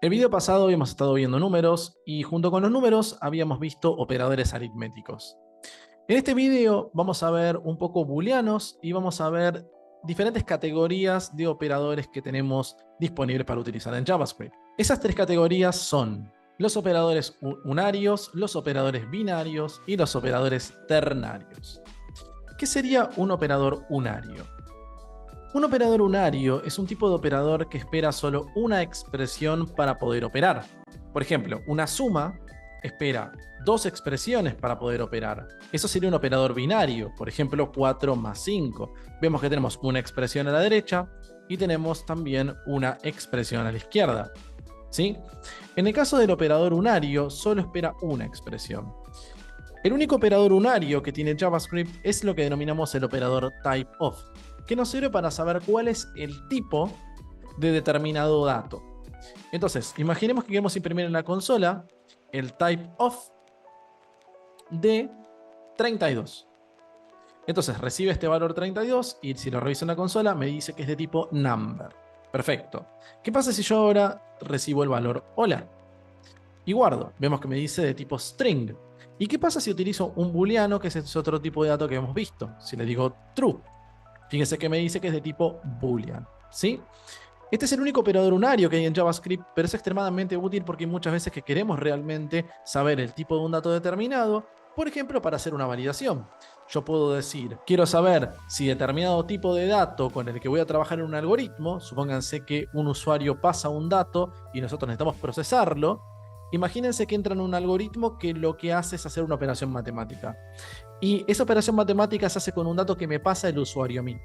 El video pasado habíamos estado viendo números y junto con los números habíamos visto operadores aritméticos. En este video vamos a ver un poco booleanos y vamos a ver diferentes categorías de operadores que tenemos disponibles para utilizar en JavaScript. Esas tres categorías son los operadores unarios, los operadores binarios y los operadores ternarios. ¿Qué sería un operador unario? Un operador unario es un tipo de operador que espera solo una expresión para poder operar. Por ejemplo, una suma espera dos expresiones para poder operar. Eso sería un operador binario, por ejemplo 4 más 5. Vemos que tenemos una expresión a la derecha y tenemos también una expresión a la izquierda. ¿Sí? En el caso del operador unario, solo espera una expresión. El único operador unario que tiene JavaScript es lo que denominamos el operador typeof, que nos sirve para saber cuál es el tipo de determinado dato. Entonces, imaginemos que queremos imprimir en la consola el typeof de 32. Entonces recibe este valor 32 y si lo reviso en la consola me dice que es de tipo number. Perfecto. ¿Qué pasa si yo ahora recibo el valor hola? Y guardo. Vemos que me dice de tipo string. ¿Y qué pasa si utilizo un booleano, que es otro tipo de dato que hemos visto? Si le digo true. Fíjense que me dice que es de tipo boolean. ¿Sí? Este es el único operador unario que hay en JavaScript, pero es extremadamente útil porque hay muchas veces que queremos realmente saber el tipo de un dato determinado, por ejemplo, para hacer una validación. Yo puedo decir, quiero saber si determinado tipo de dato con el que voy a trabajar en un algoritmo, supónganse que un usuario pasa un dato y nosotros necesitamos procesarlo. Imagínense que entra en un algoritmo que lo que hace es hacer una operación matemática. Y esa operación matemática se hace con un dato que me pasa el usuario a mí.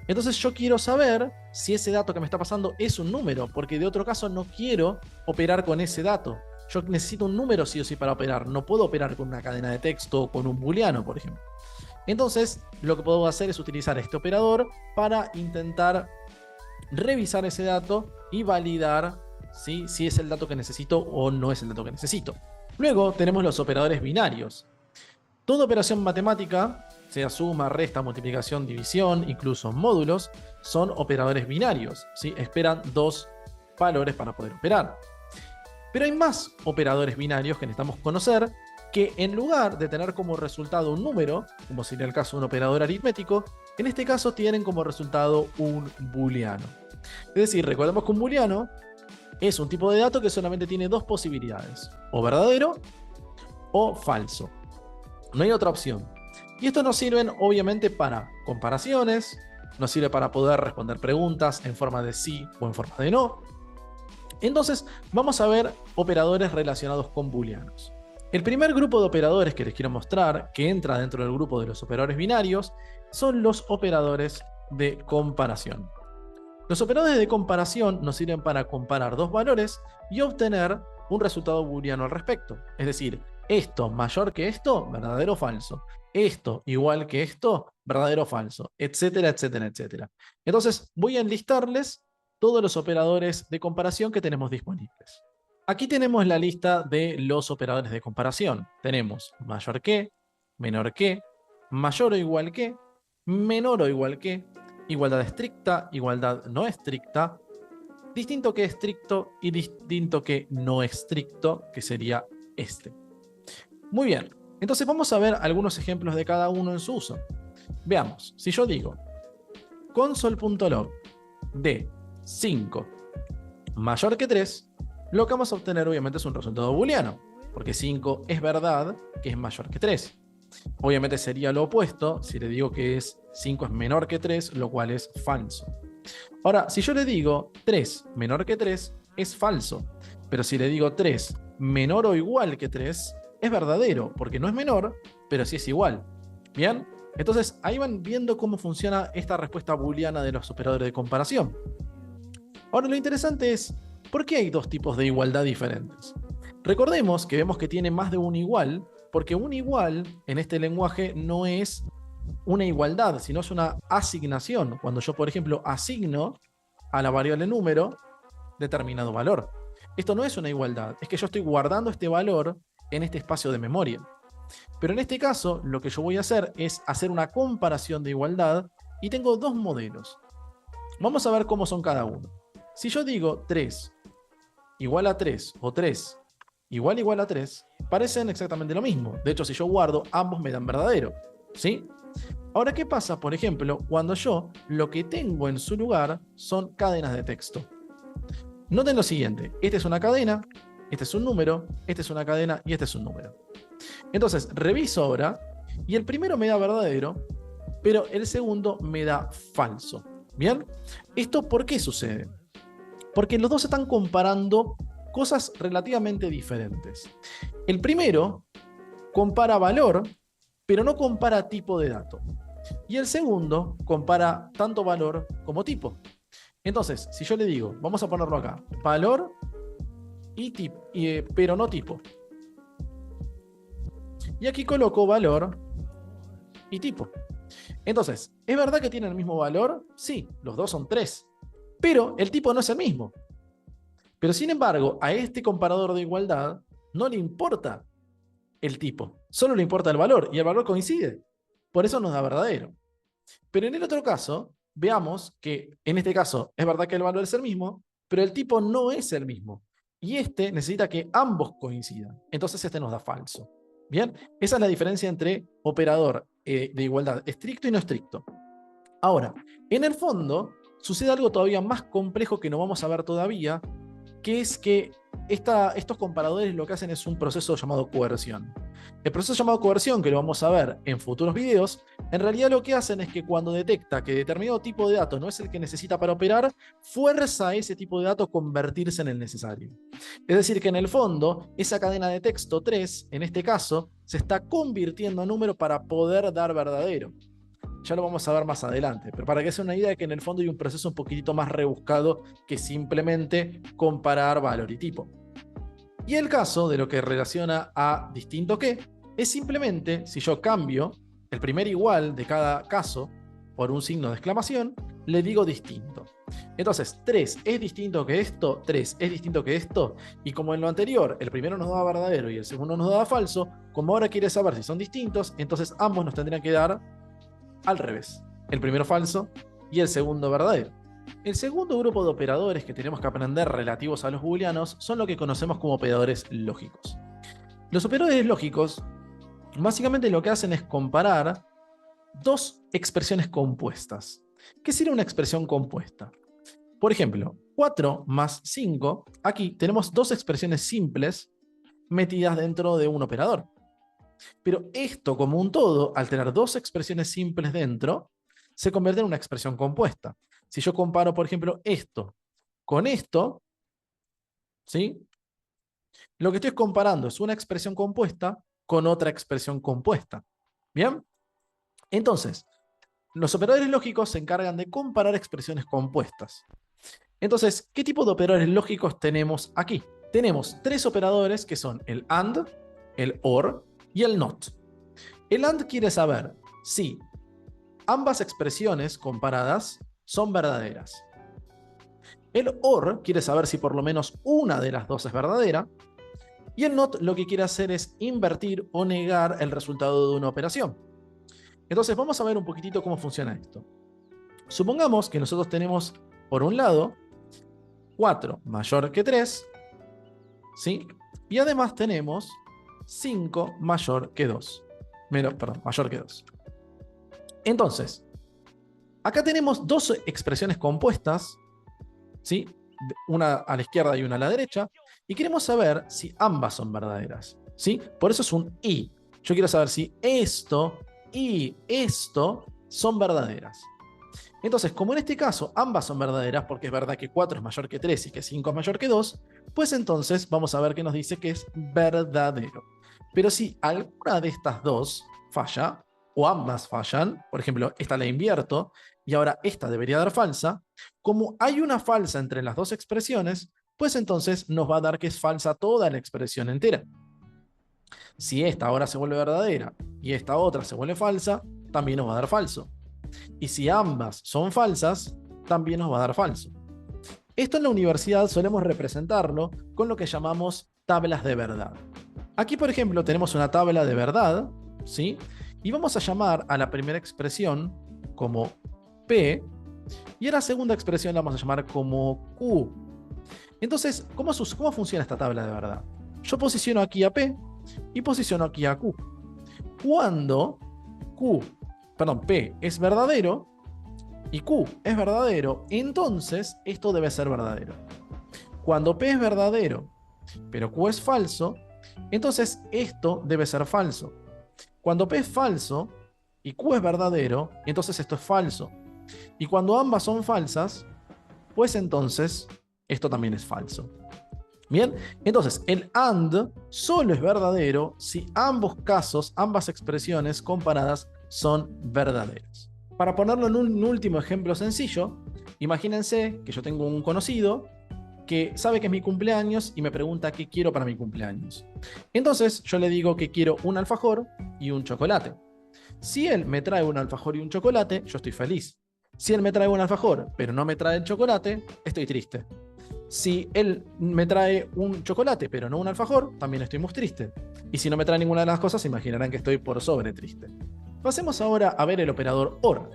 Entonces yo quiero saber si ese dato que me está pasando es un número, porque de otro caso no quiero operar con ese dato. Yo necesito un número sí o sí para operar. No puedo operar con una cadena de texto o con un booleano, por ejemplo. Entonces lo que puedo hacer es utilizar este operador para intentar revisar ese dato y validar si es el dato que necesito o no es el dato que necesito. Luego tenemos los operadores binarios. Toda operación matemática, sea suma, resta, multiplicación, división, incluso módulos, son operadores binarios, ¿sí? Esperan dos valores para poder operar. Pero hay más operadores binarios que necesitamos conocer, que en lugar de tener como resultado un número, como sería el caso de un operador aritmético, en este caso tienen como resultado un booleano. Es decir, recordemos que un booleano es un tipo de dato que solamente tiene dos posibilidades, o verdadero o falso. No hay otra opción. Y esto nos sirve obviamente para comparaciones, nos sirve para poder responder preguntas en forma de sí o en forma de no. Entonces vamos a ver operadores relacionados con booleanos. El primer grupo de operadores que les quiero mostrar, que entra dentro del grupo de los operadores binarios, son los operadores de comparación. Los operadores de comparación nos sirven para comparar dos valores y obtener un resultado booleano al respecto. Es decir, esto mayor que esto, verdadero o falso. Esto igual que esto, verdadero o falso, etcétera, etcétera, etcétera. Entonces voy a enlistarles todos los operadores de comparación que tenemos disponibles. Aquí tenemos la lista de los operadores de comparación. Tenemos mayor que, menor que, mayor o igual que, menor o igual que, igualdad estricta, igualdad no estricta, distinto que estricto y distinto que no estricto, que sería este. Muy bien, entonces vamos a ver algunos ejemplos de cada uno en su uso. Veamos, si yo digo console.log de 5 mayor que 3, lo que vamos a obtener obviamente es un resultado booleano, porque 5 es verdad que es mayor que 3. Obviamente sería lo opuesto si le digo que 5 es menor que 3, lo cual es falso. Ahora, si yo le digo 3 menor que 3, es falso. Pero si le digo 3 menor o igual que 3, es verdadero, porque no es menor, pero sí es igual. ¿Bien? Entonces, ahí van viendo cómo funciona esta respuesta booleana de los operadores de comparación. Ahora, lo interesante es, ¿por qué hay dos tipos de igualdad diferentes? Recordemos que vemos que tiene más de un igual, porque un igual en este lenguaje no es una igualdad, sino es una asignación. Cuando yo, por ejemplo, asigno a la variable número determinado valor. Esto no es una igualdad, es que yo estoy guardando este valor en este espacio de memoria. Pero en este caso, lo que yo voy a hacer es hacer una comparación de igualdad y tengo dos modelos. Vamos a ver cómo son cada uno. Si yo digo 3 igual a 3 o 3 igual a 3 parecen exactamente lo mismo. De hecho, si yo guardo, ambos me dan verdadero. ¿Sí? Ahora, ¿qué pasa, por ejemplo, cuando yo lo que tengo en su lugar son cadenas de texto? Noten lo siguiente. Esta es una cadena, este es un número, esta es una cadena y este es un número. Entonces, reviso ahora y el primero me da verdadero, pero el segundo me da falso. ¿Bien? ¿Esto por qué sucede? Porque los dos están comparando cosas relativamente diferentes. El primero compara valor, pero no compara tipo de dato. Y el segundo compara tanto valor como tipo. Entonces, si yo le digo, vamos a ponerlo acá, valor y tipo, pero no tipo. Y aquí coloco valor y tipo. Entonces, ¿es verdad que tienen el mismo valor? Sí, los dos son 3. Pero el tipo no es el mismo. Pero sin embargo, a este comparador de igualdad no le importa el tipo, solo le importa el valor y el valor coincide. Por eso nos da verdadero. Pero en el otro caso, veamos que en este caso es verdad que el valor es el mismo, pero el tipo no es el mismo. Y este necesita que ambos coincidan. Entonces este nos da falso. Bien, esa es la diferencia entre operador de igualdad estricto y no estricto. Ahora, en el fondo, sucede algo todavía más complejo que no vamos a ver todavía, que es que estos comparadores lo que hacen es un proceso llamado coerción. El proceso llamado coerción, que lo vamos a ver en futuros videos, en realidad lo que hacen es que cuando detecta que determinado tipo de dato no es el que necesita para operar, fuerza a ese tipo de dato convertirse en el necesario. Es decir, que en el fondo, esa cadena de texto 3, en este caso, se está convirtiendo en número para poder dar verdadero. Ya lo vamos a ver más adelante, pero para que sea una idea de que en el fondo hay un proceso un poquitito más rebuscado que simplemente comparar valor y tipo. Y el caso de lo que relaciona a distinto que es simplemente si yo cambio el primer igual de cada caso por un signo de exclamación, le digo distinto. Entonces, 3 es distinto que esto, 3 es distinto que esto, y como en lo anterior el primero nos daba verdadero y el segundo nos daba falso, como ahora quiere saber si son distintos, entonces ambos nos tendrían que dar al revés. El primero falso y el segundo verdadero. El segundo grupo de operadores que tenemos que aprender relativos a los booleanos son lo que conocemos como operadores lógicos. Los operadores lógicos básicamente lo que hacen es comparar dos expresiones compuestas. ¿Qué sería una expresión compuesta? Por ejemplo, 4 más 5, aquí tenemos dos expresiones simples metidas dentro de un operador. Pero esto como un todo, al tener dos expresiones simples dentro, se convierte en una expresión compuesta. Si yo comparo, por ejemplo, esto con esto, ¿sí? Lo que estoy comparando es una expresión compuesta con otra expresión compuesta. ¿Bien? Entonces, los operadores lógicos se encargan de comparar expresiones compuestas. Entonces, ¿qué tipo de operadores lógicos tenemos aquí? Tenemos tres operadores que son el AND, el OR y el NOT. El AND quiere saber si ambas expresiones comparadas son verdaderas. El OR quiere saber si por lo menos una de las dos es verdadera. Y el NOT lo que quiere hacer es invertir o negar el resultado de una operación. Entonces vamos a ver un poquitito cómo funciona esto. Supongamos que nosotros tenemos, por un lado, 4 mayor que 3, ¿sí? Y además tenemos 5 mayor que 2. Mayor que 2. Entonces, acá tenemos dos expresiones compuestas, ¿sí? Una a la izquierda y una a la derecha, y queremos saber si ambas son verdaderas, ¿sí? Por eso es un y. Yo quiero saber si esto y esto son verdaderas. Entonces, como en este caso ambas son verdaderas, porque es verdad que 4 es mayor que 3 y que 5 es mayor que 2, pues entonces vamos a ver que nos dice que es verdadero. Pero si alguna de estas dos falla, o ambas fallan, por ejemplo, esta la invierto, y ahora esta debería dar falsa, como hay una falsa entre las dos expresiones, pues entonces nos va a dar que es falsa toda la expresión entera. Si esta ahora se vuelve verdadera y esta otra se vuelve falsa, también nos va a dar falso. Y si ambas son falsas, también nos va a dar falso. Esto en la universidad solemos representarlo con lo que llamamos tablas de verdad. Aquí, por ejemplo, tenemos una tabla de verdad, ¿sí? Y vamos a llamar a la primera expresión como P, y a la segunda expresión la vamos a llamar como Q. Entonces, ¿cómo funciona esta tabla de verdad? Yo posiciono aquí a P y posiciono aquí a Q. Cuando P es verdadero y Q es verdadero, entonces esto debe ser verdadero. Cuando P es verdadero, pero Q es falso, entonces esto debe ser falso. Cuando P es falso y Q es verdadero, entonces esto es falso. Y cuando ambas son falsas, pues entonces esto también es falso. Bien, entonces el AND solo es verdadero si ambos casos, ambas expresiones comparadas son verdaderas. Para ponerlo en un último ejemplo sencillo, imagínense que yo tengo un conocido que sabe que es mi cumpleaños y me pregunta qué quiero para mi cumpleaños. Entonces yo le digo que quiero un alfajor y un chocolate. Si él me trae un alfajor y un chocolate, yo estoy feliz. Si él me trae un alfajor, pero no me trae el chocolate, estoy triste. Si él me trae un chocolate, pero no un alfajor, también estoy muy triste. Y si no me trae ninguna de las cosas, se imaginarán que estoy por sobre triste. Pasemos ahora a ver el operador OR.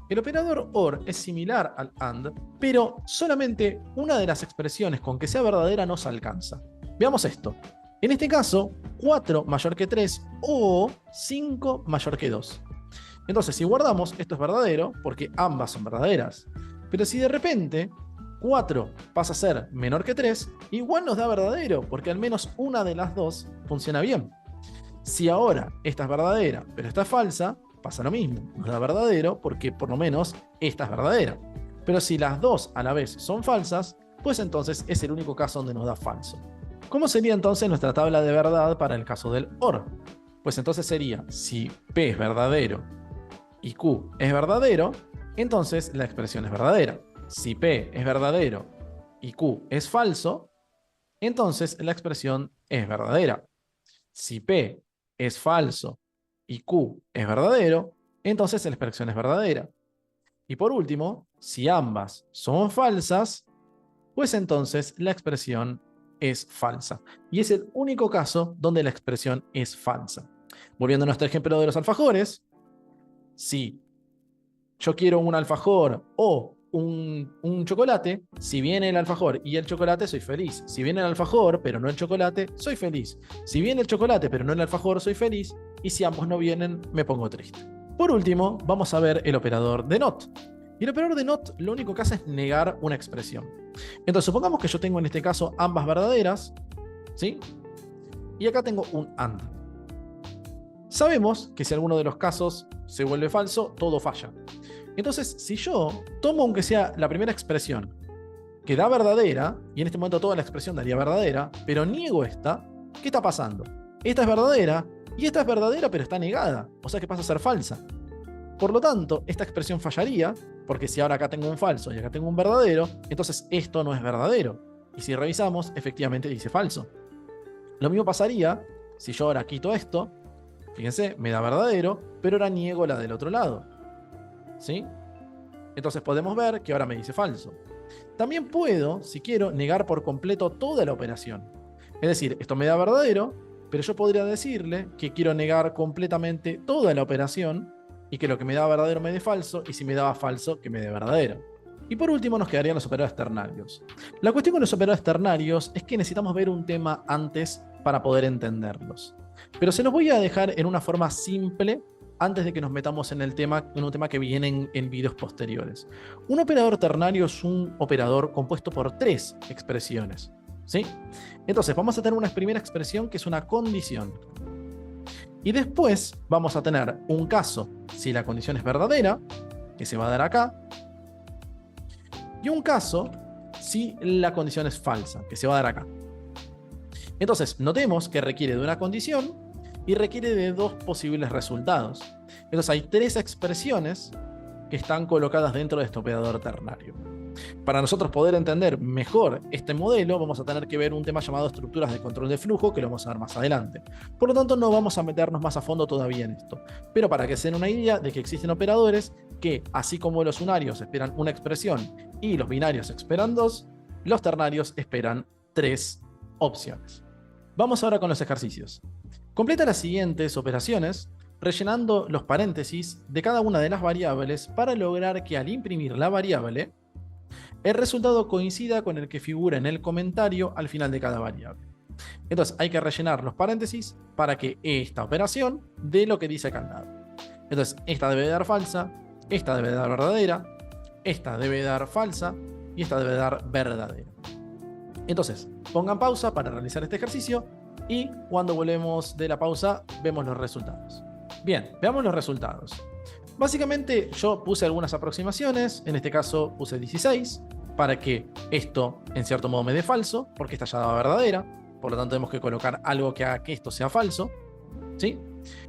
El operador OR es similar al AND, pero solamente una de las expresiones con que sea verdadera nos alcanza. Veamos esto. En este caso, 4 mayor que 3 o 5 mayor que 2. Entonces, si guardamos, esto es verdadero porque ambas son verdaderas. Pero si de repente 4 pasa a ser menor que 3, igual nos da verdadero porque al menos una de las dos funciona bien. Si ahora esta es verdadera, pero esta es falsa, pasa lo mismo. Nos da verdadero porque por lo menos esta es verdadera. Pero si las dos a la vez son falsas, pues entonces es el único caso donde nos da falso. ¿Cómo sería entonces nuestra tabla de verdad para el caso del OR? Pues entonces sería, si P es verdadero y Q es verdadero, entonces la expresión es verdadera. Si P es verdadero y Q es falso, entonces la expresión es verdadera. Si P es falso y Q es verdadero, entonces la expresión es verdadera. Y por último, si ambas son falsas, pues entonces la expresión es falsa. Y es el único caso donde la expresión es falsa. Volviendo a nuestro ejemplo de los alfajores, si yo quiero un alfajor o un chocolate, si viene el alfajor y el chocolate, soy feliz. Si viene el alfajor, pero no el chocolate, soy feliz. Si viene el chocolate, pero no el alfajor, soy feliz. Y si ambos no vienen, me pongo triste. Por último, vamos a ver el operador de NOT. Y el operador de NOT lo único que hace es negar una expresión. Entonces, supongamos que yo tengo en este caso ambas verdaderas, ¿sí? Y acá tengo un AND. Sabemos que si alguno de los casos se vuelve falso, todo falla. Entonces, si yo tomo aunque sea la primera expresión que da verdadera, y en este momento toda la expresión daría verdadera, pero niego esta, ¿qué está pasando? Esta es verdadera, y esta es verdadera, pero está negada. O sea que pasa a ser falsa. Por lo tanto, esta expresión fallaría, porque si ahora acá tengo un falso y acá tengo un verdadero, entonces esto no es verdadero. Y si revisamos, efectivamente dice falso. Lo mismo pasaría si yo ahora quito esto, fíjense, me da verdadero, pero ahora niego la del otro lado. ¿Sí? Entonces podemos ver que ahora me dice falso. También puedo, si quiero, negar por completo toda la operación. Es decir, esto me da verdadero, pero yo podría decirle que quiero negar completamente toda la operación y que lo que me da verdadero me dé falso, y si me daba falso, que me dé verdadero. Y por último nos quedarían los operadores ternarios. La cuestión con los operadores ternarios es que necesitamos ver un tema antes para poder entenderlos. Pero se los voy a dejar en una forma simple antes de que nos metamos en un tema que viene en videos posteriores. Un operador ternario es un operador compuesto por 3 expresiones, ¿sí? Entonces vamos a tener una primera expresión que es una condición. Y después vamos a tener un caso, si la condición es verdadera, que se va a dar acá, y un caso, si la condición es falsa, que se va a dar acá. Entonces, notemos que requiere de una condición y requiere de 2 posibles resultados. Entonces hay 3 expresiones que están colocadas dentro de este operador ternario. Para nosotros poder entender mejor este modelo, vamos a tener que ver un tema llamado estructuras de control de flujo, que lo vamos a ver más adelante. Por lo tanto, no vamos a meternos más a fondo todavía en esto. Pero para que se den una idea de que existen operadores que, así como los unarios esperan una expresión y los binarios esperan 2, los ternarios esperan 3 opciones. Vamos ahora con los ejercicios. Completa las siguientes operaciones rellenando los paréntesis de cada una de las variables para lograr que al imprimir la variable, el resultado coincida con el que figura en el comentario al final de cada variable. Entonces hay que rellenar los paréntesis para que esta operación dé lo que dice acá al lado. Entonces esta debe dar falsa, esta debe dar verdadera, esta debe dar falsa y esta debe dar verdadera. Entonces pongan pausa para realizar este ejercicio y cuando volvemos de la pausa vemos los resultados. Bien, veamos los resultados. Básicamente yo puse algunas aproximaciones, en este caso puse 16, para que esto en cierto modo me dé falso, porque esta ya daba verdadera, por lo tanto tenemos que colocar algo que haga que esto sea falso, ¿sí?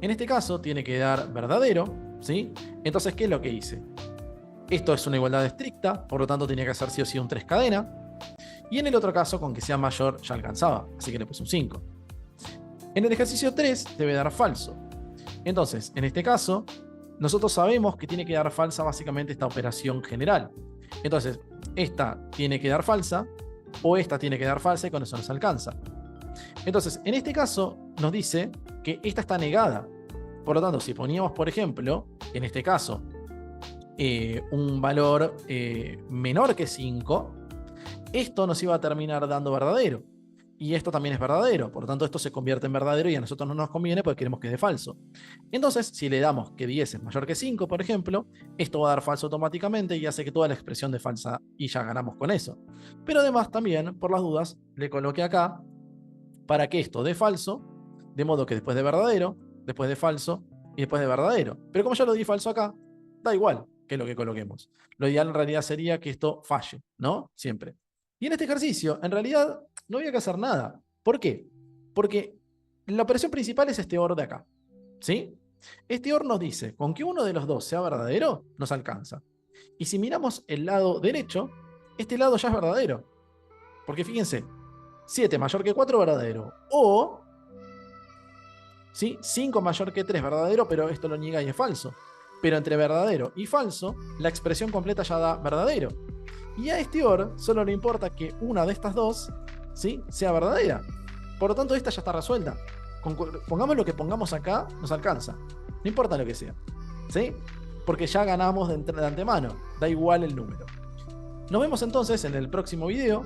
En este caso tiene que dar verdadero, ¿sí? Entonces, ¿qué es lo que hice? Esto es una igualdad estricta, por lo tanto tenía que hacer sí o sí un 3 cadena, y en el otro caso con que sea mayor ya alcanzaba, así que le puse un 5. En el ejercicio 3 debe dar falso. Entonces, en este caso, nosotros sabemos que tiene que dar falsa básicamente esta operación general. Entonces, esta tiene que dar falsa o esta tiene que dar falsa y con eso nos alcanza. Entonces, en este caso nos dice que esta está negada. Por lo tanto, si poníamos, por ejemplo, en este caso, un valor menor que 5, esto nos iba a terminar dando verdadero. Y esto también es verdadero, por lo tanto esto se convierte en verdadero y a nosotros no nos conviene porque queremos que dé falso. Entonces, si le damos que 10 es mayor que 5, por ejemplo, esto va a dar falso automáticamente y hace que toda la expresión de falsa y ya ganamos con eso. Pero además también, por las dudas, le coloqué acá para que esto dé falso, de modo que después de verdadero, después de falso y después de verdadero. Pero como ya lo di falso acá, da igual que lo que coloquemos. Lo ideal en realidad sería que esto falle, ¿no? Siempre. Y en este ejercicio, en realidad, no había que hacer nada. ¿Por qué? Porque la operación principal es este OR de acá, ¿sí? Este OR nos dice, con que uno de los dos sea verdadero, nos alcanza. Y si miramos el lado derecho, este lado ya es verdadero. Porque fíjense, 7 mayor que 4, verdadero. O, ¿sí? 5 mayor que 3, verdadero, pero esto lo niega y es falso. Pero entre verdadero y falso, la expresión completa ya da verdadero. Y a este OR solo le importa que una de estas dos, ¿sí?, sea verdadera. Por lo tanto, esta ya está resuelta. Pongamos lo que pongamos acá, nos alcanza. No importa lo que sea, ¿sí? Porque ya ganamos de antemano. Da igual el número. Nos vemos entonces en el próximo video.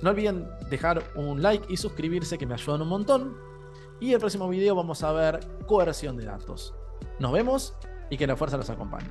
No olviden dejar un like y suscribirse, que me ayudan un montón. Y en el próximo video vamos a ver coerción de datos. Nos vemos y que la fuerza los acompañe.